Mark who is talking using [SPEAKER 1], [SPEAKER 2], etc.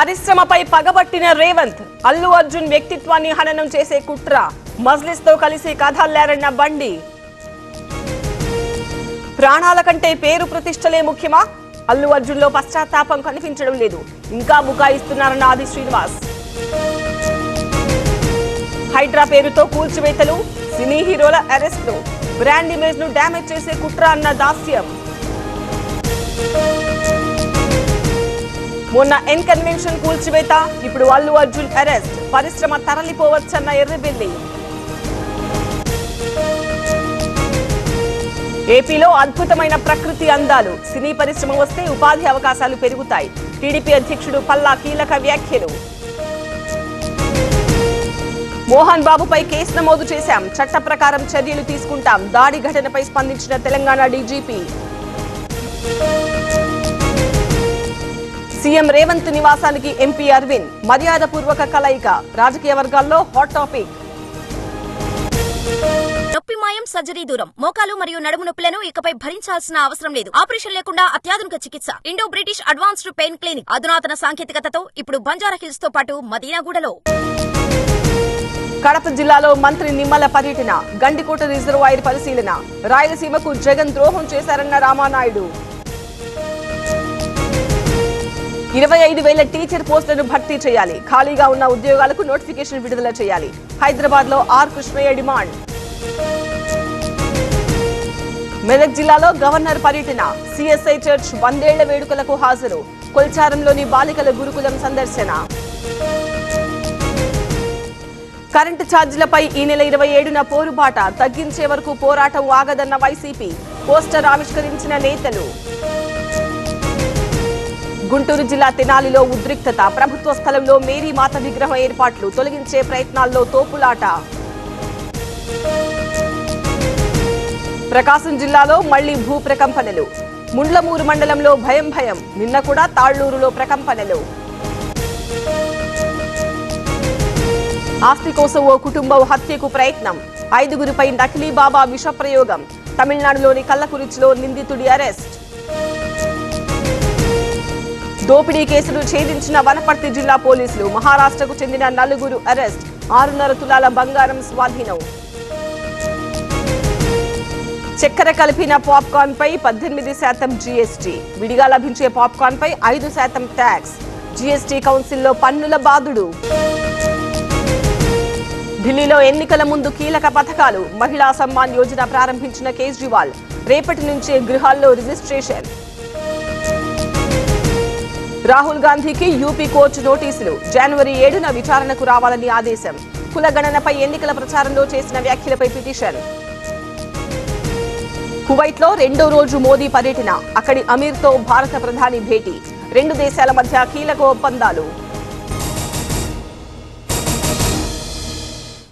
[SPEAKER 1] పరిశ్రమపై పగబట్టిన రేవంత్, అల్లు అర్జున్ వ్యక్తిత్వాన్ని హననం చేసే కుట్ర, మజ్లిస్ తో కలిసి కథల్లారన్న బండి. ప్రాణాల కంటే పేరు ప్రతిష్టలే ముఖ్యమా? అల్లు అర్జున్ లో పశ్చాత్తాపం కనిపించడం లేదు, ఇంకా బుకాయిస్తున్నారన్న ఆది శ్రీనివాస్. హైడ్రా పేరుతో కూల్చివేతలు, సినీ హీరోల అరెస్టులు, బ్రాండ్ ఇమేజ్ ను డ్యామేజ్ చేసే కుట్ర అన్న దాస్యం. మొన్న ఎన్ కన్వెన్షన్ కూల్చివేత, ఇప్పుడు అల్లు అర్జున్ అరెస్ట్, పరిశ్రమ తరలిపోవచ్చన్న ఎర్రబెల్లి. ఏపీలో అద్భుతమైన ప్రకృతి అందాలు, సినీ పరిశ్రమ వస్తే ఉపాధి అవకాశాలు పెరుగుతాయి. టీడీపీ అధ్యక్షుడు పల్లా కీలక వ్యాఖ్యలు. మోహన్ బాబుపై కేసు నమోదు చేశాం, చట్ట ప్రకారం చర్యలు తీసుకుంటాం, దాడి ఘటనపై స్పందించిన తెలంగాణ డీజీపీ. సీఎం రేవంత్ నివాసానికి ఎంపీ అరవింద్, మర్యాదపూర్వక కలయిక, రాజకీయ వర్గాల్లో హాట్ టాపిక్.
[SPEAKER 2] నొప్పి మాయం, సర్జరీ దూరం. మోకాలు మరియు నడుము నొప్పులను ఇకపై భరించాల్సిన అవసరం లేదు. ఆపరేషన్ లేకుండా అత్యాధునిక చికిత్స. Indo British advanced pain clinic, అధునాతన సాంకేతికతతో ఇప్పుడు బంజారా హిల్స్ తో పాటు మదీనాగూడలో.
[SPEAKER 1] కడప జిల్లాలో మంత్రి నిమ్మల పర్యటన, గండికోట రిజర్వాయర్ పరిశీలన, రాయలసీమకు జగన్ ద్రోహం చేశారన్న రామానాయుడు. 25,000 టీచర్ పోస్టులను భర్తీ చేయాలి, ఖాళీగా ఉన్న ఉద్యోగాలకు నోటిఫికేషన్ విడుదల చేయాలి. హైదరాబాద్ లో ఆర్ కృష్ణయ్య డిమాండ్. మెదక్ జిల్లాలో గవర్నర్ పర్యటన, సిఎస్ఐ చర్చ్ 100 ఏళ్ల వేడుకలకు హాజరు, కొల్చారంలోని బాలికల గురుకులం సందర్శన. కరెంటు ఛార్జీలపై ఈ నెల 27న పోరుబాట, తగ్గించే వరకు పోరాటం ఆగదన్న వైసీపీ, పోస్టర్ ఆవిష్కరించిన నేతలు. గుంటూరు జిల్లా తెనాలిలో ఉద్రిక్తత, ప్రభుత్వ స్థలంలో మేరీ మాత విగ్రహం ఏర్పాట్లు, తొలగించే ప్రయత్నాల్లో తోపులాట. ప్రకాశం జిల్లాలో మళ్లీ భూ ప్రకంపనలు, ముండ్లమూరు మండలంలో భయం, నిన్న కూడా తాళ్లూరులో ప్రకంపనలు. ఆస్తి కోసం ఓ కుటుంబం హత్యకు ప్రయత్నం, 5గురిపై నకిలీ బాబా విష ప్రయోగం, తమిళనాడులోని కల్లకురిచిలో నిందితుడి అరెస్ట్. దోపిడీ కేసులు ఛేదించిన వనపర్తి జిల్లా పోలీసులు, మహారాష్ట్రకు చెందిన 4 అరెస్ట్, 6.5 తులాల బంగారం స్వాధీనం. చక్కెర కలిపిన పాప్కార్న్ పై 18% జీఎస్టీ, విడిగా లభించే పాప్కార్న్ పై 5% ట్యాక్స్, జీఎస్టీ కౌన్సిల్లో పన్నుల బాదుడు. ఢిల్లీలో ఎన్నికల ముందు కీలక పథకాలు, మహిళా సమ్మాన్ యోజన ప్రారంభించిన కేజ్రీవాల్, రేపటి నుంచే గృహాల్లో రిజిస్ట్రేషన్. రాహుల్ గాంధీకి యూపీ కోర్టు నోటీసులు, జనవరి 7న విచారణకు రావాలని ఆదేశం, కులగణనపై ఎన్నికల ప్రచారంలో చేసిన వ్యాఖ్యలపై పిటిషన్. కువైట్లో 2వ రోజు మోదీ పర్యటన, అక్కడి అమీర్తో భారత ప్రధాని భేటీ, 2 దేశాల మధ్య కీలక ఒప్పందాలు.